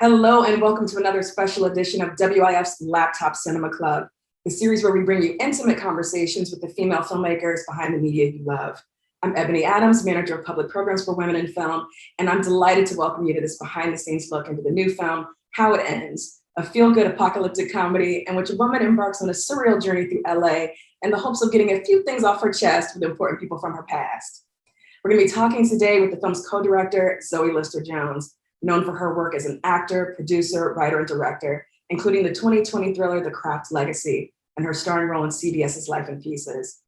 Hello and welcome to another special edition of WIF's Laptop Cinema Club, the series where we bring you intimate conversations with the female filmmakers behind the media you love. I'm Ebony Adams, Manager of Public Programs for Women in Film, and I'm delighted to welcome you to this behind-the-scenes look into the new film, How It Ends, a feel-good apocalyptic comedy in which a woman embarks on a surreal journey through LA in the hopes of getting a few things off her chest with important people from her past. We're going to be talking today with the film's co-director, Zoe Lister-Jones, known for her work as an actor, producer, writer, and director, including the 2020 thriller The Craft Legacy and her starring role in CBS's Life in Pieces.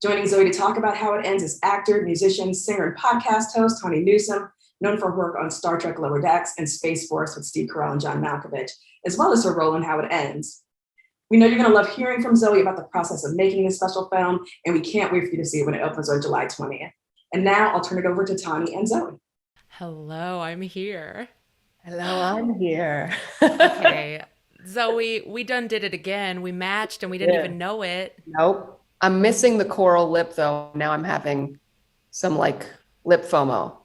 Joining Zoe to talk about How It Ends is actor, musician, singer, and podcast host Tawny Newsome, known for her work on Star Trek Lower Decks and Space Force with Steve Carell and John Malkovich, as well as her role in How It Ends. We know you're going to love hearing from Zoe about the process of making this special film, and we can't wait for you to see it when it opens on July 20th. And now I'll turn it over to Tawny and Zoe. Hello, I'm here. Hello, I'm here. Okay, Zoe, we done did it again. We matched and we didn't even know it. Nope. I'm missing the coral lip though. Now I'm having some lip FOMO.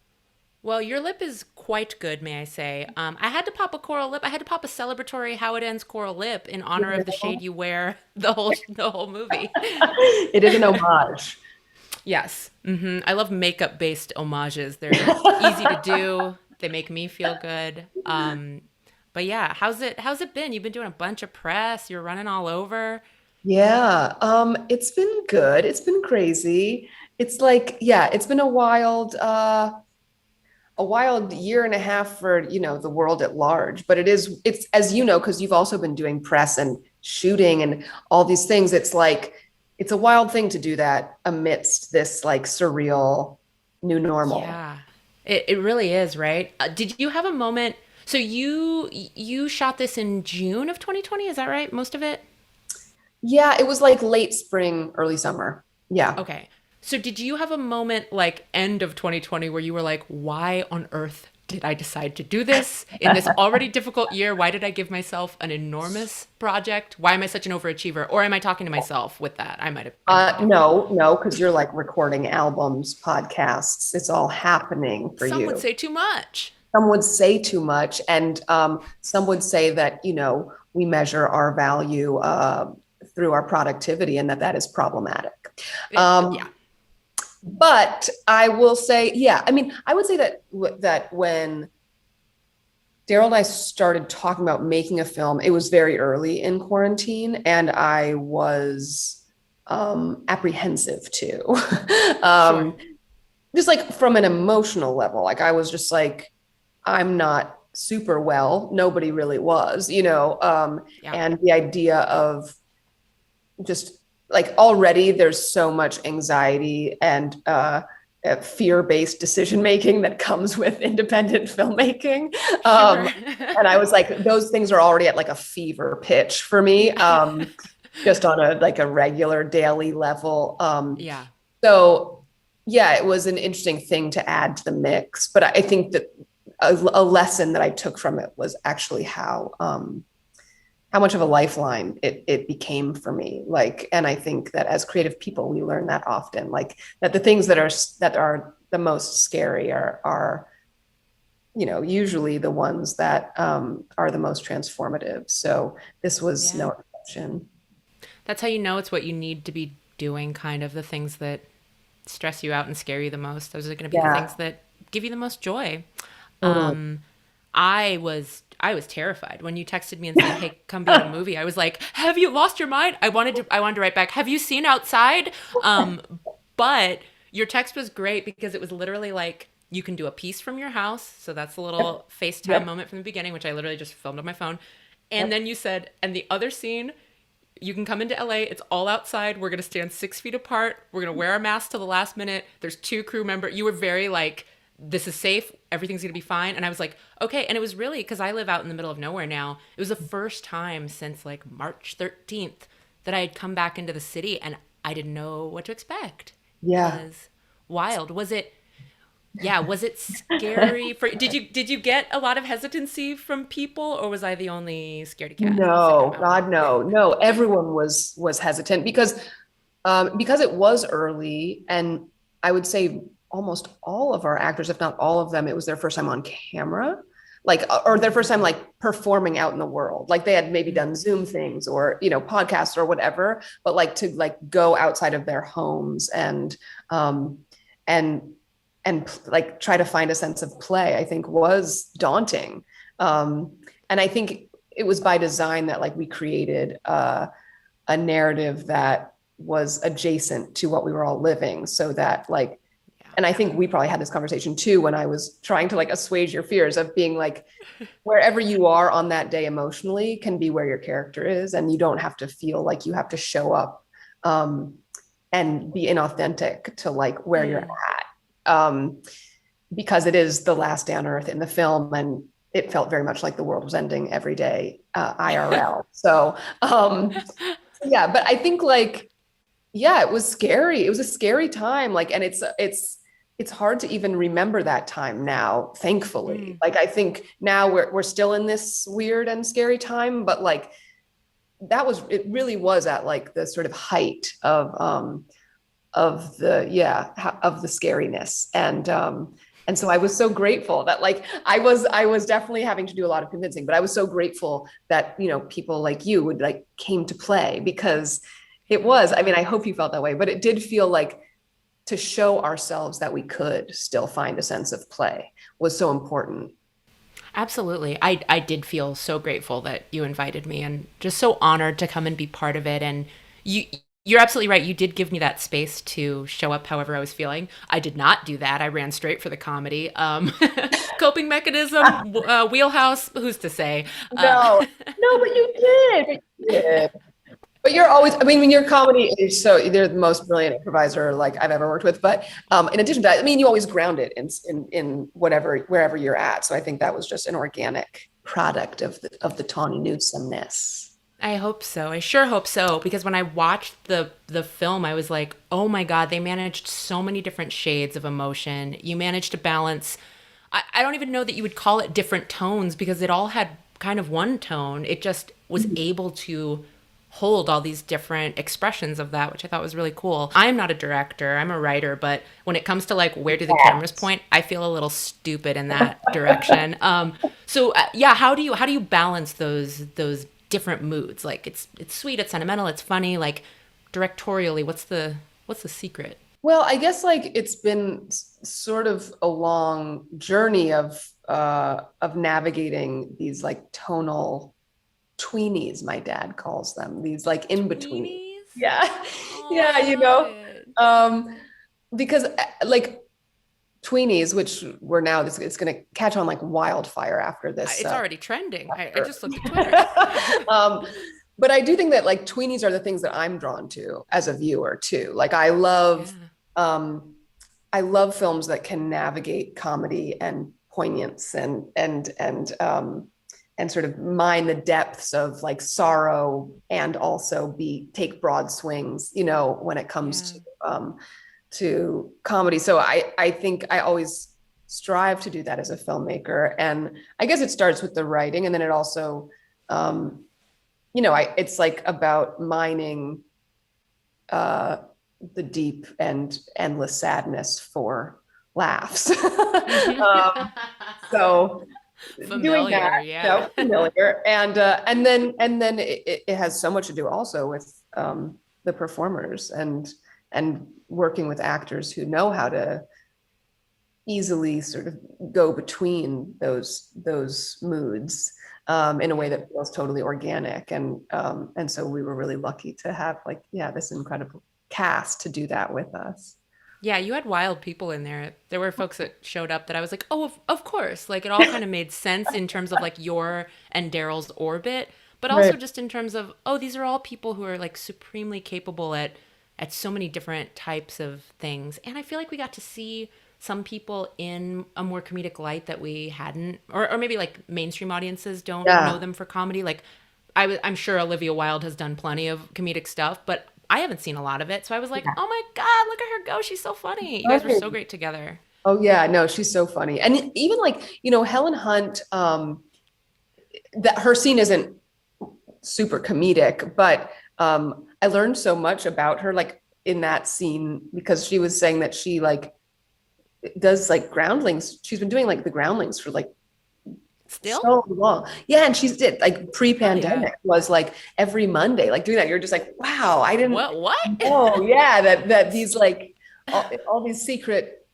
Well, your lip is quite good, may I say. I had to pop a coral lip. I had to pop a celebratory How It Ends coral lip in honor of the shade you wear the whole movie. It is an homage. Yes. I love makeup-based homages. They're easy to do. They make me feel good. But yeah, how's it been? You've been doing a bunch of press. You're running all over. Yeah, it's been good. It's been crazy. It's it's been a wild year and a half for, the world at large. But it's as you know, because you've also been doing press and shooting and all these things. It's a wild thing to do that amidst this surreal new normal. Yeah, it really is, right? Did you have a moment? So you shot this in June of 2020, is that right? Most of it? Yeah, it was late spring, early summer. Yeah. Okay. So did you have a moment end of 2020 where you were like, why on earth did I decide to do this in this already difficult year? Why did I give myself an enormous project? Why am I such an overachiever? Or am I talking to myself with that? I might have. No, because you're recording albums, podcasts. It's all happening for you. Some would say too much. Some would say too much. And some would say that, we measure our value through our productivity and that is problematic. Yeah. But I will say, I would say that when Daryl and I started talking about making a film, it was very early in quarantine, and I was apprehensive too. Sure. Just from an emotional level, I was just I'm not super well. Nobody really was, Yeah. and the idea of just already there's so much anxiety and fear-based decision-making that comes with independent filmmaking. Sure. And I was those things are already at a fever pitch for me, just on a regular daily level. Yeah. So yeah, it was an interesting thing to add to the mix, but I think that a lesson that I took from it was actually how much of a lifeline it became for me. And I think that as creative people, we learn that often, that the things that are the most scary are usually the ones that are the most transformative. So this was no exception. That's how you know it's what you need to be doing, kind of the things that stress you out and scare you the most. Those are going to be the things that give you the most joy. I was terrified when you texted me and said, "Hey, come be in a movie." I was like, "Have you lost your mind?" I wanted to write back, "Have you seen Outside?" But your text was great because it was literally you can do a piece from your house. So that's a little FaceTime moment from the beginning, which I literally just filmed on my phone. And then you said, and the other scene, you can come into LA. It's all outside. We're going to stand 6 feet apart. We're going to wear our masks till the last minute. There's 2 crew members. You were very this is safe. Everything's going to be fine. And I was like, okay. And it was really, because I live out in the middle of nowhere now. It was the first time since March 13th that I had come back into the city and I didn't know what to expect. Yeah. It was wild. Was it scary did you get a lot of hesitancy from people, or was I the only scaredy cat? No, God, no. Everyone was hesitant because it was early, and I would say almost all of our actors, if not all of them, it was their first time on camera. like, or their first time like performing out in the world. Like they had maybe done Zoom things or, you know, podcasts or whatever, but like to like go outside of their homes and like try to find a sense of play, I think was daunting. And I think it was by design that like we created a narrative that was adjacent to what we were all living, so that like, and I think we probably had this conversation too when I was trying to like assuage your fears of being like, wherever you are on that day emotionally can be where your character is, and you don't have to feel like you have to show up and be inauthentic to like where you're at, because it is the last day on earth in the film, and it felt very much like the world was ending every day, IRL. So yeah, but I think like, yeah, it was scary. It was a scary time. Like, and it's hard to even remember that time now, thankfully. Like, I think now we're still in this weird and scary time, but like it really was at like the sort of height of the scariness. And so I was so grateful that like I was definitely having to do a lot of convincing, but I was so grateful that, you know, people like you would like came to play, because it was, I mean, I hope you felt that way, but it did feel like to show ourselves that we could still find a sense of play was so important. Absolutely. I did feel so grateful that you invited me, and just so honored to come and be part of it. And you're absolutely right. You did give me that space to show up however I was feeling. I did not do that. I ran straight for the comedy. Coping mechanism, wheelhouse, who's to say? No, but you did. But you're always, I mean, when your comedy is so, you're the most brilliant improviser like I've ever worked with. But in addition to that, I mean, you always ground it in wherever you're at. So I think that was just an organic product of the Tawny Newsome-ness. I hope so. I sure hope so. Because when I watched the film, I was like, oh my God, they managed so many different shades of emotion. You managed to balance, I don't even know that you would call it different tones, because it all had kind of one tone. It just was able to hold all these different expressions of that, which I thought was really cool. I'm not a director, I'm a writer, but when it comes to like where do the cameras point, I feel a little stupid in that direction. Yeah, how do you balance those different moods? Like it's sweet, it's sentimental, it's funny, like directorially, what's the secret? Well, I guess like it's been sort of a long journey of navigating these like tonal tweenies, my dad calls them, these like in between. Yeah. Oh, yeah, you know, because like tweenies, which we're now, it's going to catch on like wildfire after this. It's already trending. I just looked at Twitter. But I do think that like tweenies are the things that I'm drawn to as a viewer too. Like I love films that can navigate comedy and poignance and sort of mine the depths of like sorrow, and also take broad swings, you know, when it comes to comedy. So I think I always strive to do that as a filmmaker. And I guess it starts with the writing, and then it also, you know, it's like about mining the deep and endless sadness for laughs. So familiar, doing that, yeah. no, familiar, and then it has so much to do also with the performers and working with actors who know how to easily sort of go between those moods in a way that feels totally organic, and so we were really lucky to have like this incredible cast to do that with us. Yeah, you had wild people in there. There were folks that showed up that I was like, oh, of course. Like, it all kind of made sense in terms of like your and Daryl's orbit, but also just in terms of, oh, these are all people who are like supremely capable at so many different types of things. And I feel like we got to see some people in a more comedic light that we hadn't, or maybe like mainstream audiences don't know them for comedy. Like, I'm sure Olivia Wilde has done plenty of comedic stuff, but I haven't seen a lot of it. So I was like, oh my God, look at her go. She's so funny. You guys were so great together. Oh yeah, no, she's so funny. And even like, you know, Helen Hunt, that her scene isn't super comedic, but I learned so much about her like in that scene, because she was saying that she like does like groundlings. She's been doing like the groundlings for like Still? so long. Yeah, and she's did like pre-pandemic yeah. was like every Monday, like doing that. You're just like, wow, I didn't What? know. Yeah, that these like all these secret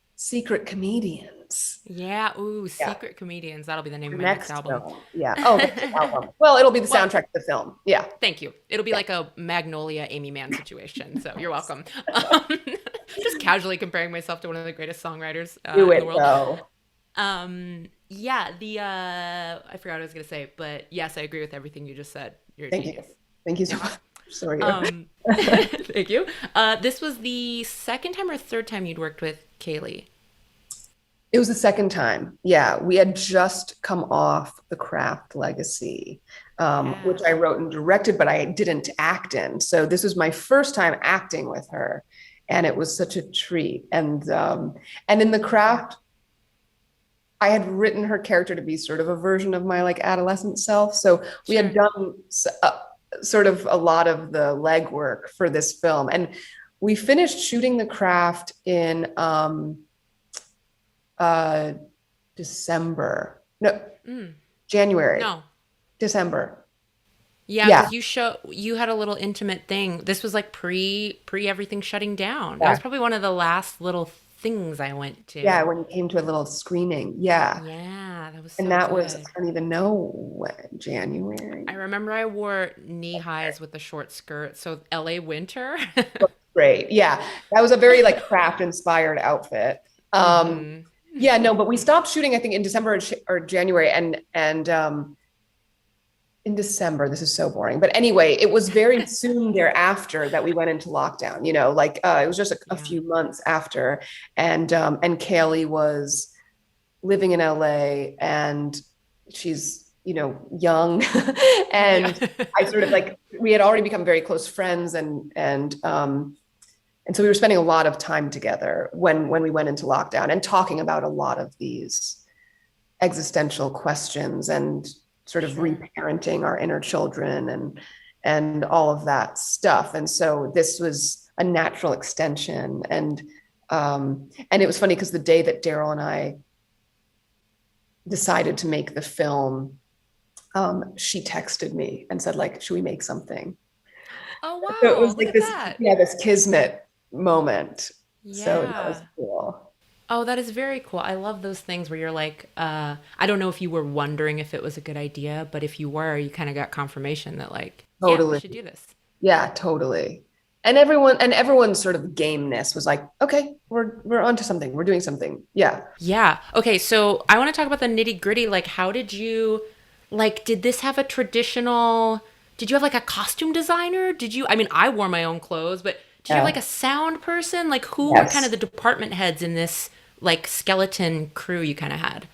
comedians. Yeah. Ooh, Yeah, Secret Comedians. That'll be the name of my next next album. film. Yeah. Oh, that's the album. Well, it'll be the Well, soundtrack to the film. Yeah. thank you. It'll be Yeah. like a Magnolia Amy Mann situation. So you're welcome. Just casually comparing myself to one of the greatest songwriters Do in the it world. though. Yeah, I forgot what I was gonna say, but yes, I agree with everything you just said. You're a Thank you. genius. Thank you so much. Sorry. Thank you. This was the second time or third time you'd worked with Kaylee. It was the second time. Yeah, we had just come off The Craft Legacy, which I wrote and directed, but I didn't act in. So this was my first time acting with her, and it was such a treat. And in The Craft, I had written her character to be sort of a version of my like adolescent self. So we had done sort of a lot of the legwork for this film, and we finished shooting The Craft in December. No, January. No. December. Yeah, because you had a little intimate thing. This was like pre everything shutting down. That was probably one of the last little things I went to. Yeah, when you came to a little screening. Yeah. Yeah, that was so And that good. was, I don't even know when, January. I remember I wore knee highs with a short skirt. So LA winter. Great. Yeah. That was a very like craft inspired outfit. Yeah, no, but we stopped shooting, I think, in December or January, and in December. This is so boring, but anyway, it was very soon thereafter that we went into lockdown. You know, like it was just a few months after, and Kaylee was living in LA, and she's young, and I sort of like we had already become very close friends, and so we were spending a lot of time together when we went into lockdown and talking about a lot of these existential questions and sort of reparenting our inner children and all of that stuff. And so this was a natural extension. And it was funny because the day that Daryl and I decided to make the film, she texted me and said, like, should we make something? Oh, wow. So it was like this, that. this kismet moment. Yeah. So that was cool. Oh, that is very cool. I love those things where you're like, I don't know if you were wondering if it was a good idea, but if you were, you kind of got confirmation that like, totally, we should do this. Yeah, totally. And everyone's sort of gameness was like, okay, we're onto something. We're doing something. Yeah. Yeah. Okay. So I want to talk about the nitty gritty. Like, how did you, like, did this have a traditional, did you have like a costume designer? I wore my own clothes, but did you have like a sound person? Like who were kind of the department heads in this like skeleton crew you kind of had?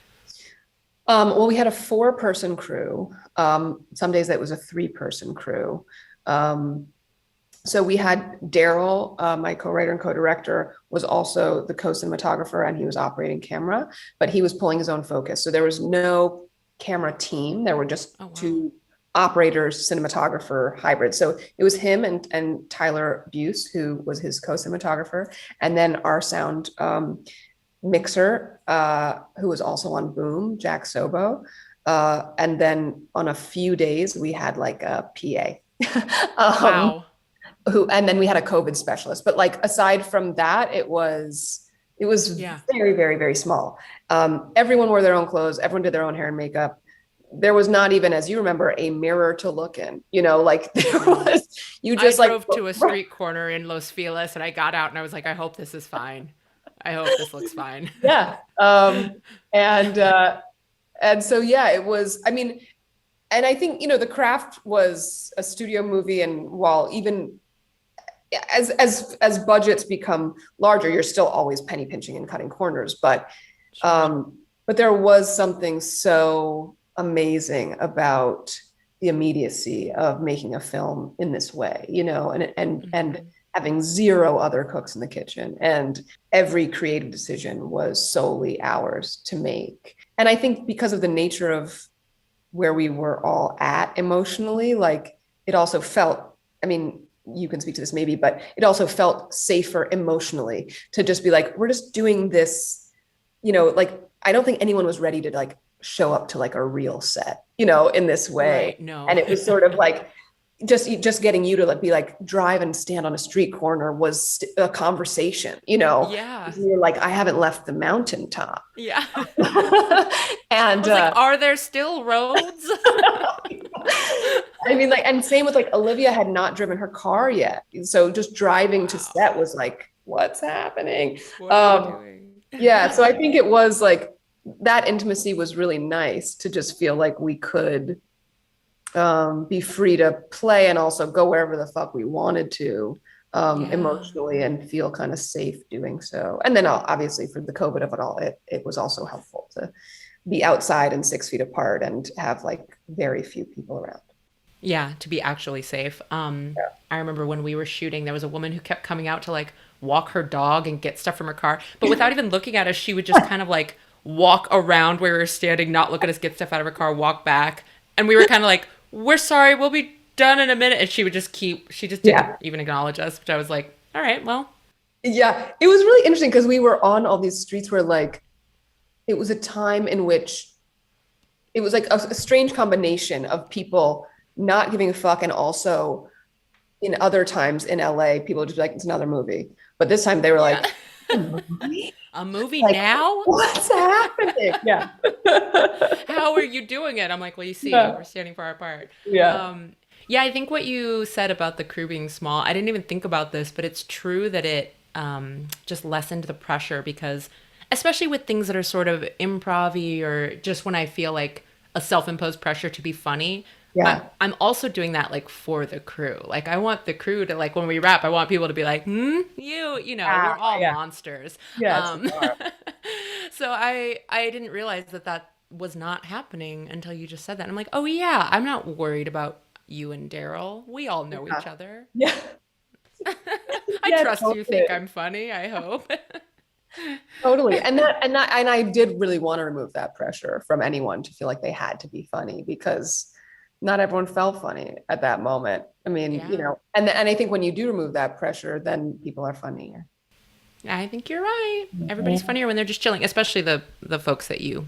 Well, we had a 4-person crew. Some days that was a 3-person crew. So we had Daryl, my co-writer and co-director, was also the co-cinematographer, and he was operating camera, but he was pulling his own focus. So there was no camera team. There were just 2 operators, cinematographer, hybrid. So it was him and Tyler Buse, who was his co-cinematographer, and then our sound mixer, who was also on Boom, Jack Sobo. And then on a few days, we had like a PA. And then we had a COVID specialist. But like aside from that, it was very, very, very small. Everyone wore their own clothes. Everyone did their own hair and makeup. There was not even, as you remember, a mirror to look in, like there was, I drove to a street corner in Los Feliz and I got out and I was like, I hope this is fine. I hope this looks fine. Yeah. And so, yeah, it was, and I think, The Craft was a studio movie, and while even as budgets become larger, you're still always penny pinching and cutting corners, but there was something so amazing about the immediacy of making a film in this way, and having 0 other cooks in the kitchen, and every creative decision was solely ours to make. And I think because of the nature of where we were all at emotionally, like it also felt, you can speak to this maybe, but it also felt safer emotionally to just be like, we're just doing this, like, I don't think anyone was ready to like show up to like a real set, you know, in this way. Right, no. And it was sort of like, just getting you to like be like drive and stand on a street corner was a conversation, you know. Yeah. You're like, I haven't left the mountaintop. Yeah. And I was like, are there still roads? I mean, like, and same with like Olivia had not driven her car yet, so just driving to set was like, what's happening? What are you doing? Yeah, so I think it was like that intimacy was really nice to just feel like we could be free to play and also go wherever the fuck we wanted to emotionally and feel kind of safe doing so. And then obviously for the COVID of it all, it was also helpful to be outside and 6 feet apart and have like very few people around. Yeah, to be actually safe. I remember when we were shooting, there was a woman who kept coming out to like walk her dog and get stuff from her car, but without even looking at us, she would just kind of like walk around where we were standing, not look at us, get stuff out of her car, walk back. And we were kind of like, we're sorry, we'll be done in a minute. And she would just she just didn't even acknowledge us, which I was like, all right, well. Yeah, it was really interesting because we were on all these streets where like, it was a time in which it was like a strange combination of people not giving a fuck, and also in other times in LA, people would just be like, it's another movie. But this time they were like, a movie like, now? What's happening? Yeah. How are you doing it? I'm like, well, you see, we're standing far apart. Yeah. Yeah, I think what you said about the crew being small, I didn't even think about this, but it's true that it just lessened the pressure, because especially with things that are sort of improv-y or just when I feel like a self-imposed pressure to be funny, I'm also doing that like for the crew. Like I want the crew to, like, when we wrap, I want people to be like, you know, we're all monsters. So I didn't realize that was not happening until you just said that. And I'm like, oh yeah, I'm not worried about you and Daryl. We all know each other. Yeah. I trust you think I'm funny, I hope. Totally. And I did really want to remove that pressure from anyone to feel like they had to be funny, because not everyone felt funny at that moment. I mean, you know, and I think when you do remove that pressure, then people are funnier. I think you're right. Everybody's funnier when they're just chilling, especially the folks that you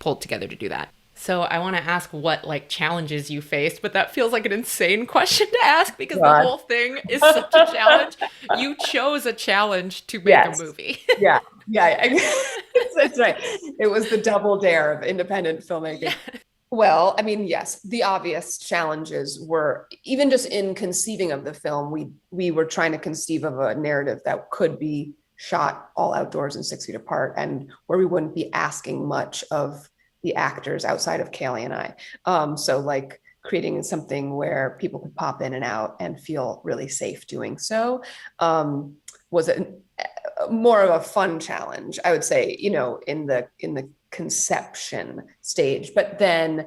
pulled together to do that. So I want to ask what like challenges you faced, but that feels like an insane question to ask, because the whole thing is such a challenge. You chose a challenge to make a movie. Yeah. That's right. It was the double dare of independent filmmaking. Yeah. Well, I mean, yes, the obvious challenges were, even just in conceiving of the film, we were trying to conceive of a narrative that could be shot all outdoors and 6 feet apart, and where we wouldn't be asking much of the actors outside of Kaylee and I. So like creating something where people could pop in and out and feel really safe doing so was more of a fun challenge, I would say, you know, in the conception stage. But then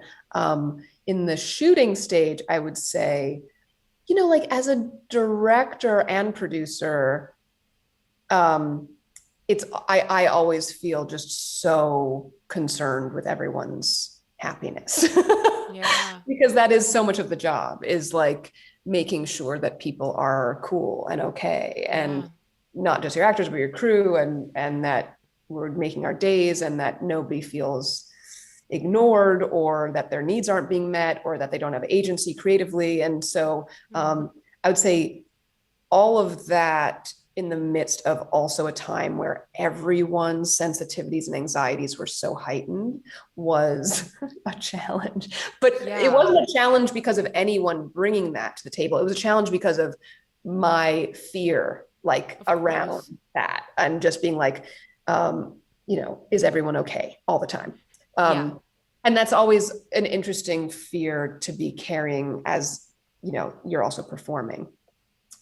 in the shooting stage, I would say, you know, like as a director and producer, I always feel just so concerned with everyone's happiness. Because that is so much of the job, is like making sure that people are cool and okay, and not just your actors, but your crew, and that we're making our days, and that nobody feels ignored, or that their needs aren't being met, or that they don't have agency creatively. And so I would say all of that in the midst of also a time where everyone's sensitivities and anxieties were so heightened was a challenge. But it wasn't a challenge because of anyone bringing that to the table. It was a challenge because of my fear, like around that, and just being like, you know, is everyone okay all the time? And that's always an interesting fear to be carrying as, you know, you're also performing.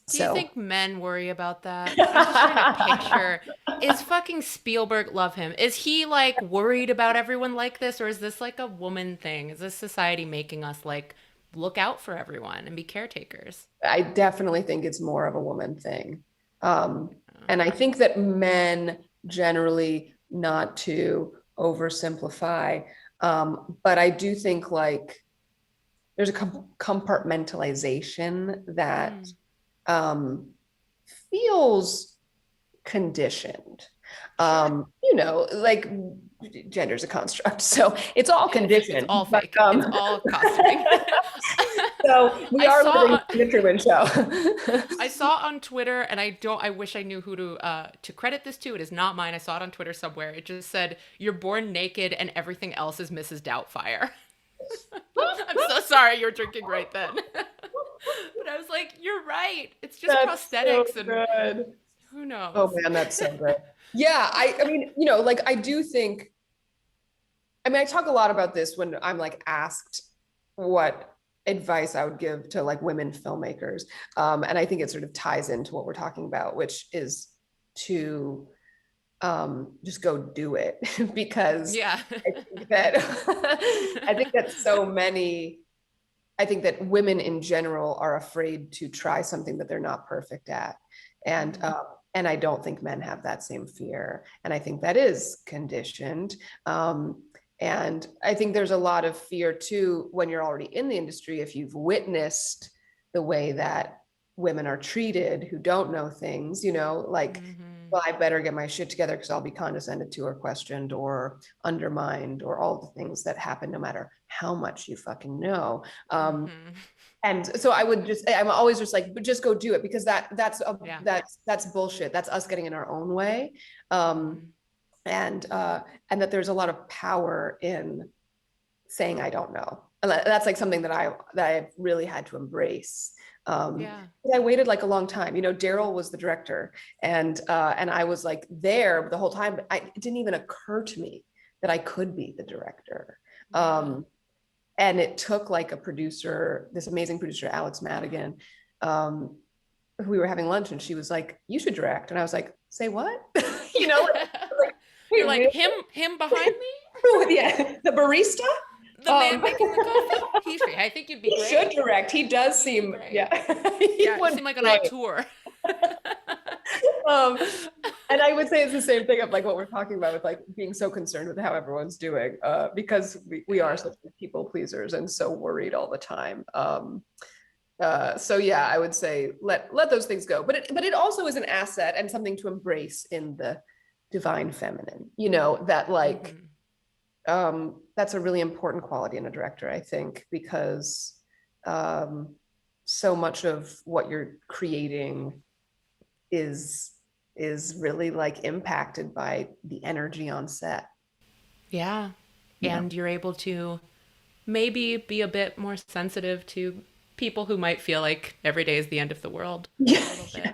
Do you think men worry about that? I'm just trying to picture. Is fucking Spielberg, love him, is he like worried about everyone like this? Or is this like a woman thing? Is this society making us like look out for everyone and be caretakers? I definitely think it's more of a woman thing. And I think that men generally, not to oversimplify, but I do think like there's a compartmentalization that feels conditioned. Like gender's a construct, so it's all conditioned. It's all but, fake. It's all costuming. So we are living in the Truman Show. I saw on Twitter, and I wish I knew who to credit this to. It is not mine. I saw it on Twitter somewhere. It just said, "You're born naked and everything else is Mrs. Doubtfire." I'm so sorry you're drinking right then. But I was like, you're right. It's just prosthetics so and good. Who knows? Oh man, that's so good. Yeah, I mean, like I do think, I talk a lot about this when I'm like asked what advice I would give to like women filmmakers. And I think it sort of ties into what we're talking about, which is to just go do it. Because Yeah. I think that so many, I think that women in general are afraid to try something that they're not perfect at. And I don't think men have that same fear. And I think that is conditioned. And I think there's a lot of fear too, when you're already in the industry, if you've witnessed the way that women are treated who don't know things, like, well, I better get my shit together because I'll be condescended to or questioned or undermined or all the things that happen no matter how much you fucking know. And so I'm always just like, but just go do it, because that's bullshit. That's us getting in our own way. And that there's a lot of power in saying, I don't know. And that's like something that I've really had to embrace. I waited like a long time. Daryl was the director, and I was like there the whole time, but it didn't even occur to me that I could be the director. And it took like a producer, this amazing producer, Alex Madigan, who we were having lunch, and she was like, "You should direct." And I was like, "Say what?" You're like, him behind me? Yeah, the barista? The man making the coffee? I think you'd be great. He should direct. He does seem, you seem like an auteur. And I would say it's the same thing of like what we're talking about with like being so concerned with how everyone's doing, because we are such people pleasers and so worried all the time. So yeah, I would say let those things go, but it also is an asset and something to embrace in the divine feminine, that like that's a really important quality in a director, I think, because so much of what you're creating is really like impacted by the energy on set. And you're able to maybe be a bit more sensitive to people who might feel like every day is the end of the world a little bit.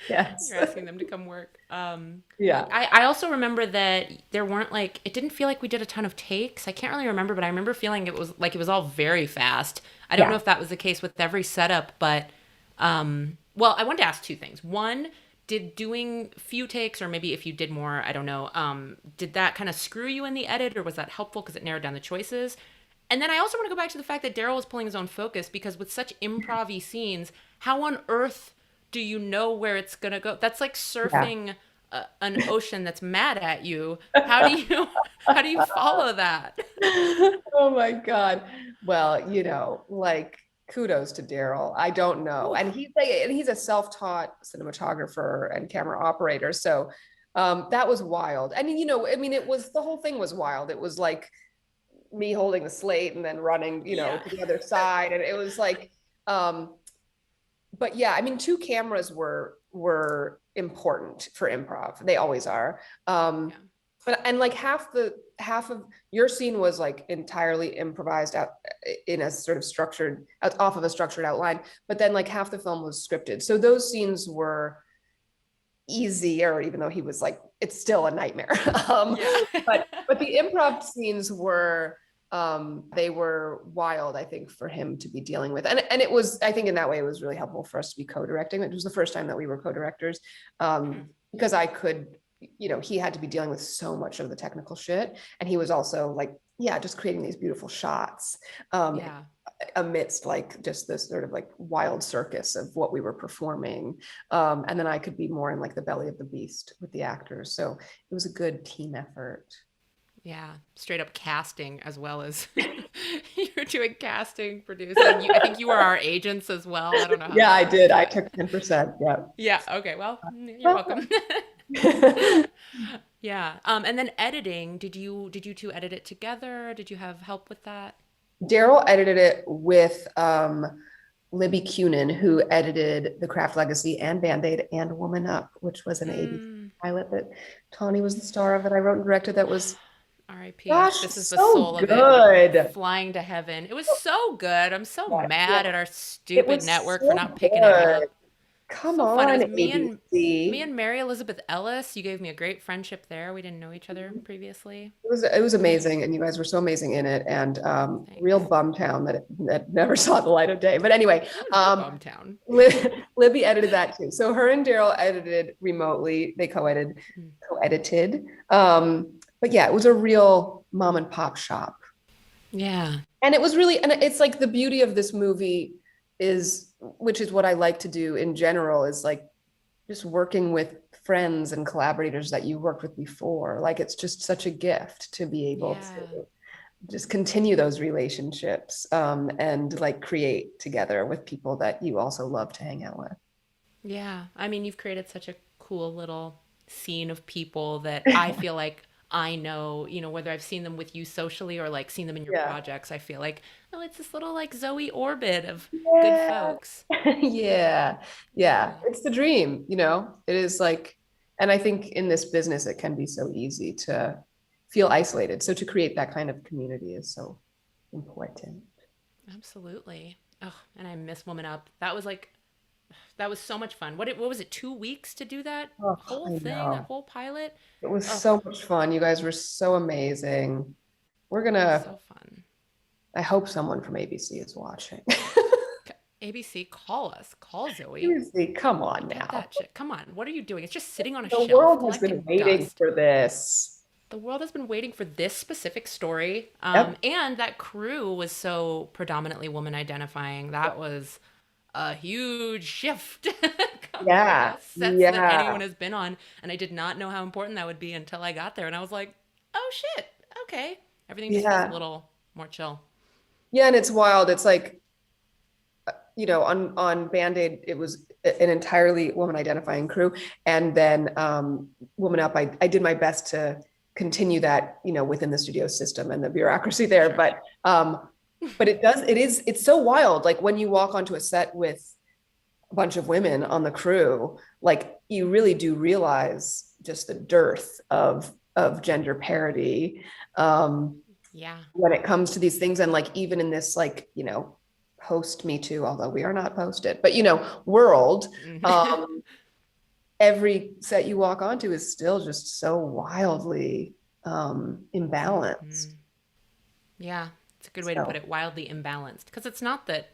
Yes. You're asking them to come work. I also remember that there weren't it didn't feel like we did a ton of takes. I can't really remember, but I remember feeling it was all very fast. I don't know if that was the case with every setup, but well, I wanted to ask two things. One, did doing few takes, or maybe if you did more, I don't know, did that kind of screw you in the edit, or was that helpful because it narrowed down the choices? And then I also want to go back to the fact that Daryl was pulling his own focus, because with such improv-y scenes, how on earth do you know where it's going to go? That's like surfing an ocean that's mad at you. How do you follow that? Oh my God. Well, kudos to Daryl. I don't know. And he's a self-taught cinematographer and camera operator. So that was wild. And the whole thing was wild. It was like me holding the slate and then running, to the other side. And it was like, but yeah, two cameras were important for improv. They always are. But like half of your scene was like entirely improvised out in a sort of structured, off of a structured outline, but then like half the film was scripted. So those scenes were easier, even though he was like, it's still a nightmare. But the improv scenes were, they were wild, I think, for him to be dealing with. And it was, I think in that way, it was really helpful for us to be co-directing. It was the first time that we were co-directors, because I could, he had to be dealing with so much of the technical shit. And he was also like, just creating these beautiful shots amidst like just this sort of like wild circus of what we were performing. And then I could be more in like the belly of the beast with the actors. So it was a good team effort. Yeah, straight up casting as well as you were doing casting, producing. I think you were our agents as well. I don't know how. Yeah, I did. I took 10%. Yeah. Yeah. Okay. Well, you're welcome. Yeah. And then editing, did you two edit it together? Did you have help with that? Daryl edited it with Libby Cunin, who edited The Craft Legacy and Band-Aid and Woman Up, which was an ABC Mm, pilot that Tawny was the star of, that I wrote and directed. That was, R.I.P. gosh, This is the so soul of it. good. Flying to heaven. It was so good. I'm so Yeah, yeah. mad at our It stupid was network for so not picking it good. up. Come So fun. It on, was me ABC. and Mary Elizabeth Ellis. You gave me a great friendship there. We didn't know each other previously. It was amazing, and you guys were so amazing in it, and real Thanks. bum town that never saw the light of day. But anyway, It was real Bumtown. Libby edited that too. So her and Daryl edited remotely. They co-edited. But yeah, it was a real mom and pop shop. Yeah. And it was really, and it's like the beauty of this movie is, which is what I like to do in general, is like just working with friends and collaborators that you worked with before. Like it's just such a gift to be able to just continue those relationships, and like create together with people that you also love to hang out with. Yeah. I mean, you've created such a cool little scene of people that I feel like I know, whether I've seen them with you socially or like seen them in your Yeah. projects, I feel like, oh, it's this little like Zoe orbit of good Yeah. folks. Yeah. Yeah. Yeah. It's the dream, it is like, and I think in this business, it can be so easy to feel isolated. So to create that kind of community is so important. Absolutely. Oh, and I miss Woman Up. That was so much fun. What was it, 2 weeks to do that Oh, whole I thing, that know. whole pilot? It was Oh, so much fun. You guys were so amazing. We're gonna, so fun. I hope someone from ABC is watching. ABC, call us. Call Zoe. ABC, come on Get now. that shit. Come on. What are you doing? It's just sitting on a The shelf world has been collecting waiting dust. for this. The world has been waiting for this specific story. Yep. And that crew was so predominantly woman identifying. That was a huge shift compared Yeah. to sets that Yeah. anyone has been on. And I did not know how important that would be until I got there. And I was like, oh shit, okay. Everything just feels a Yeah. little more chill. Yeah. And it's wild. It's like, on Band-Aid, it was an entirely woman identifying crew. And then Woman Up, I did my best to continue that, within the studio system and the bureaucracy there. Sure. But it's so wild. Like when you walk onto a set with a bunch of women on the crew, like you really do realize just the dearth of gender parity, Yeah. when it comes to these things. And like even in this, like, post Me Too, although we are not posted, but world, every set you walk onto is still just so wildly imbalanced. Yeah. It's a good way to put it, wildly imbalanced. Because it's not that,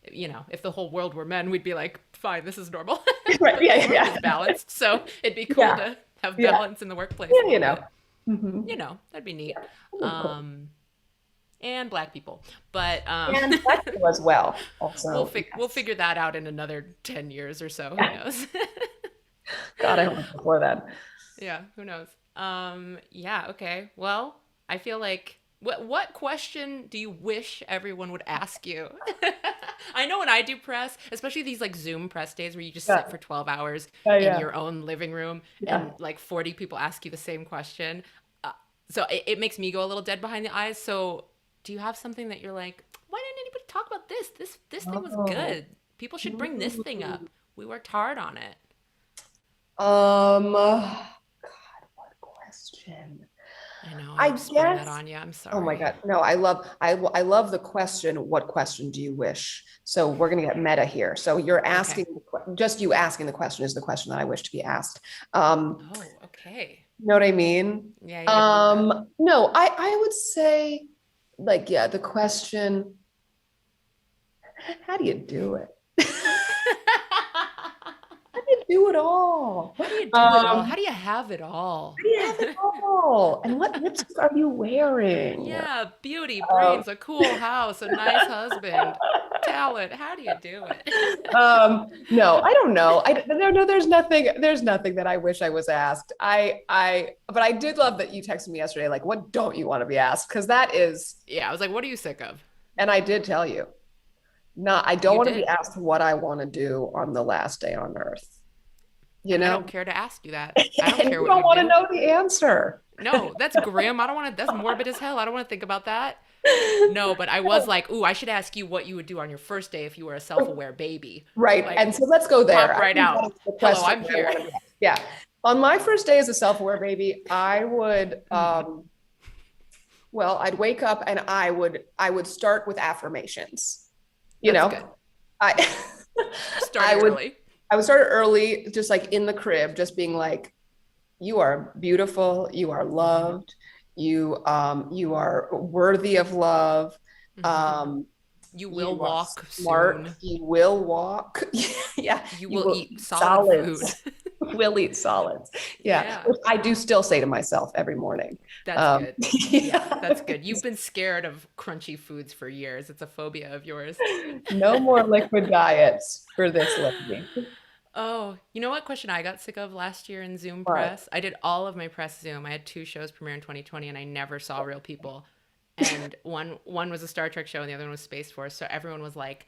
if the whole world were men, we'd be like, fine, this is normal. Right. Yeah. The world is balanced. So it'd be cool to have balance in the workplace. Yeah, That'd be neat. Yeah. And black people. But And black people as well. Also, we'll figure that out in another 10 years or so. Who knows? God, I hope it's before then. Yeah, who knows? Yeah, okay. Well, I feel like what question do you wish everyone would ask you? I know when I do press, especially these like Zoom press days where you just sit for 12 hours in your own living room and like 40 people ask you the same question. So it makes me go a little dead behind the eyes. So do you have something that you're like, why didn't anybody talk about this? This thing was good. People should bring this thing up. We worked hard on it. God, what question? I know. I I'm sprung that guess. on you. I'm sorry. Oh my God. No, I love the question. What question do you wish? So we're going to get meta here. So you're asking, just you asking the question is the question that I wish to be asked. Oh, okay. You know what I mean? Yeah. No, I would say like, yeah, the question, how do you do it? How do you do it all? How do you do it all? How do you have it all? How do you have it all? And what lipstick are you wearing? Yeah, beauty, brains, a cool house, a nice husband, talent. How do you do it? No, I don't know. No, there's nothing that I wish I was asked. But I did love that you texted me yesterday, like, what don't you want to be asked? Because that is, yeah, I was like, what are you sick of? and I did tell you, I don't want to be asked what I want to do on the last day on Earth. you And I know? don't care to ask you that. I don't And care you what don't you want to do. know the answer. No, that's grim. I don't want to, that's morbid as hell. I don't want to think about that. No, but I was like, ooh, I should ask you what you would do on your first day if you were a self-aware baby. Right. Like, And so let's go there. pop I right think out. that is the Hello, question I'm that I here. want to ask. Yeah. On my first day as a self-aware baby, I would well, I'd wake up and I would start with affirmations. You That's know, good. I I Starting would early. I would start early, just like in the crib, just being like, you are beautiful, you are loved, you are worthy of love. Hmm. Um, You will you are walk smart, soon. you will walk. Yeah, You you will will eat eat solid food. solids. Will eat solids. Yeah, Yeah, which I do still say to myself every morning. that's good. Yeah, Yeah. that's good. You've been scared of crunchy foods for years. It's a phobia of yours. No more liquid diets for this lady. Oh, you know what question I got sick of last year in Zoom But press? I did all of my press Zoom. I had two shows premiere in 2020 and I never saw real people. And one was a Star Trek show and the other one was Space Force. So everyone was like,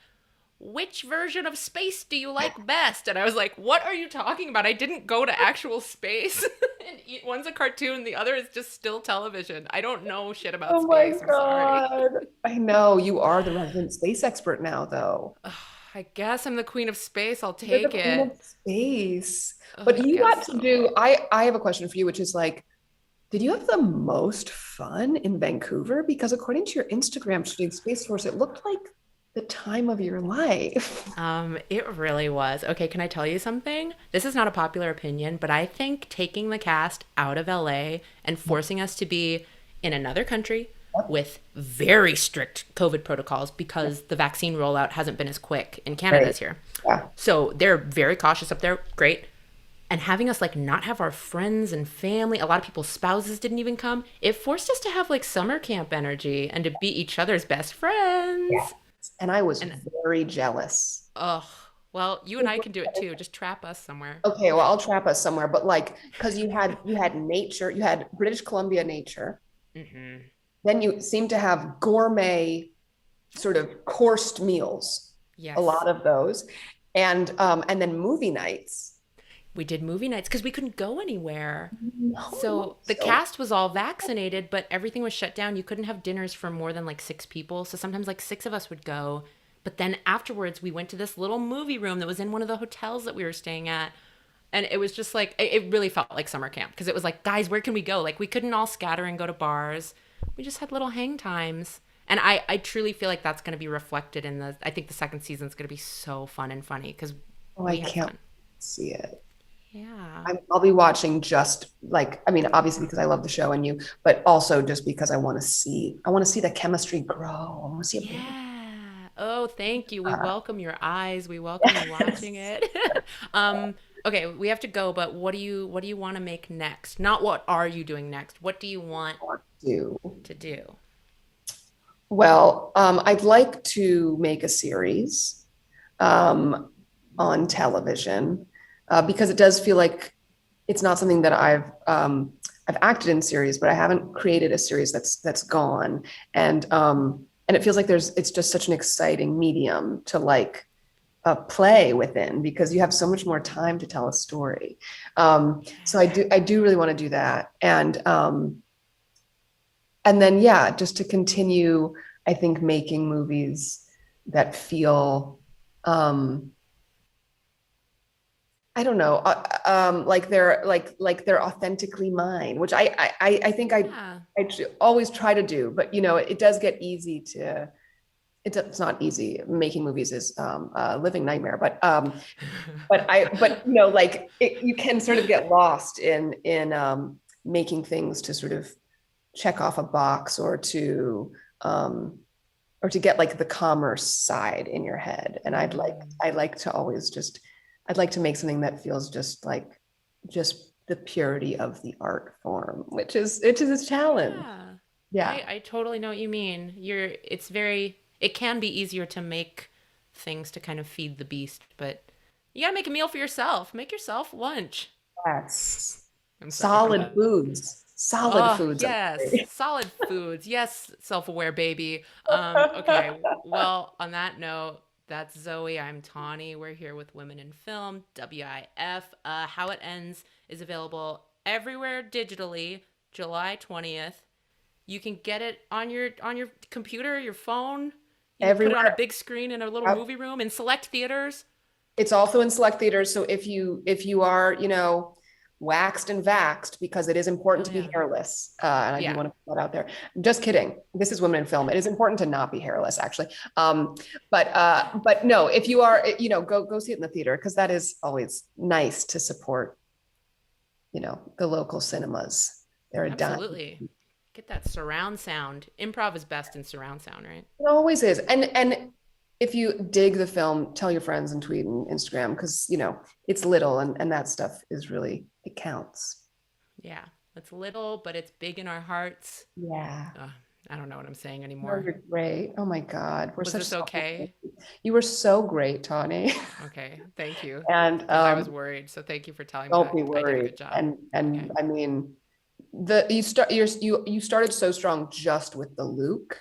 "Which version of space do you like best?" And I was like, "What are you talking about? I didn't go to actual space." And one's a cartoon, the other is just still television. I don't know shit about oh my space. I'm sorry. God. I know you are the resident space expert now, though. Ugh, I guess I'm the queen of space. I'll You're the take queen it. of space. Ugh, But I you got guess to do, so. I have a question for you, which is like, did you have the most fun in Vancouver? Because according to your Instagram shooting Space Force, it looked like the time of your life. It really was. Okay, can I tell you something? This is not a popular opinion, but I think taking the cast out of LA and forcing us to be in another country with very strict COVID protocols because the vaccine rollout hasn't been as quick in Canada Right. as here. Yeah. So they're very cautious up there. Great. And having us like not have our friends and family, a lot of people's spouses didn't even come. It forced us to have like summer camp energy and to be each other's best Yeah. friends. And I was And very jealous. oh, well, you and I can do it too. Just trap us somewhere. Okay, well, I'll trap us somewhere, but like, because you had nature, you had British Columbia nature, Hmm. then you seem to have gourmet sort of coursed meals, a Yes. lot of those, and then movie nights. We did movie nights because we couldn't go anywhere. No, it was So the so cast was all vaccinated, but everything was shut down. You couldn't have dinners for more than like six people. So sometimes like six of us would go. But then afterwards, we went to this little movie room that was in one of the hotels that we were staying at. And it was just like, it really felt like summer camp because it was like, guys, where can we go? Like, we couldn't all scatter and go to bars. We just had little hang times. And I truly feel like that's going to be reflected in I think the second season is going to be so fun and funny because oh, I we had can't fun. see it. Yeah. I'll be watching just like, I mean, obviously because I love the show and you, but also just because I want to see the chemistry grow. I want to see a baby. Yeah. Oh, thank you. We welcome your eyes. We welcome you watching it. Okay, we have to go, but what do you want to make next? Not what are you doing next? What do you want Do. to do? Well, I'd like to make a series on television because it does feel like it's not something that I've acted in series, but I haven't created a series that's gone, and it feels like it's just such an exciting medium to like play within because you have so much more time to tell a story. So I do really want to do that, and then yeah, just to continue, I think making movies that feel I don't know, like they're authentically mine, which I think Yeah. always try to do, but you know, it does get easy to. It's not easy. Making movies is a living nightmare, but you know, like you can sort of get lost in making things to sort of check off a box or to get like the commerce side in your head. And I like to always just I'd like to make something that feels just like just the purity of the art form, which is a challenge. Yeah. Yeah. I totally know what you mean. It can be easier to make things to kind of feed the beast, but you gotta make a meal for yourself. Make yourself lunch. Yes. I'm sorry for Solid that. foods. Solid Oh, foods. yes. Solid foods. Yes, self-aware baby. Okay. Well, on that note, That's Zoe. I'm Tawny. We're here with Women in Film, WIF. How It Ends is available everywhere digitally, July 20th. You can get it on your computer, your phone. You can put it on a Everywhere. big screen in a little movie room in select theaters. It's also in select theaters. So if you are, waxed and vaxxed, because it is important to be hairless, and I do want to put that out there. Just kidding. This is Women in Film. It is important to not be hairless, actually. But no, if you are, go see it in the theater, because that is always nice to support, the local cinemas. They're a dime. Absolutely. Get that surround sound. Improv is best in surround sound, right? It always is. And if you dig the film, tell your friends and tweet and Instagram, because it's little, and that stuff is really, it counts. Yeah, it's little, but it's big in our hearts. Yeah. I don't know what I'm saying Oh, anymore. you're great. Oh my God. Was this okay? You were so great, Tawny. Okay, thank you. And I was worried, so thank you for telling me don't that be I did a worried. good job. And Okay. I mean, you started so strong just with the Luke,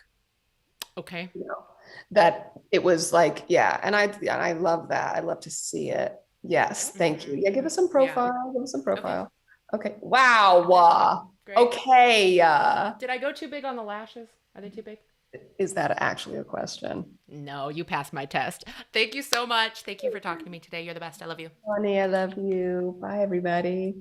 Okay. that it was like, yeah. And I love that. I love to see it. Yes. Thank you. Yeah. Give us some profile. Give us some profile. Okay. Wow. Great. Okay. Did I go too big on the lashes? Are they too big? Is that actually a question? No, you passed my test. Thank you so much. Thank you for talking to me today. You're the best. I love you. Honey, I love you. Bye, everybody.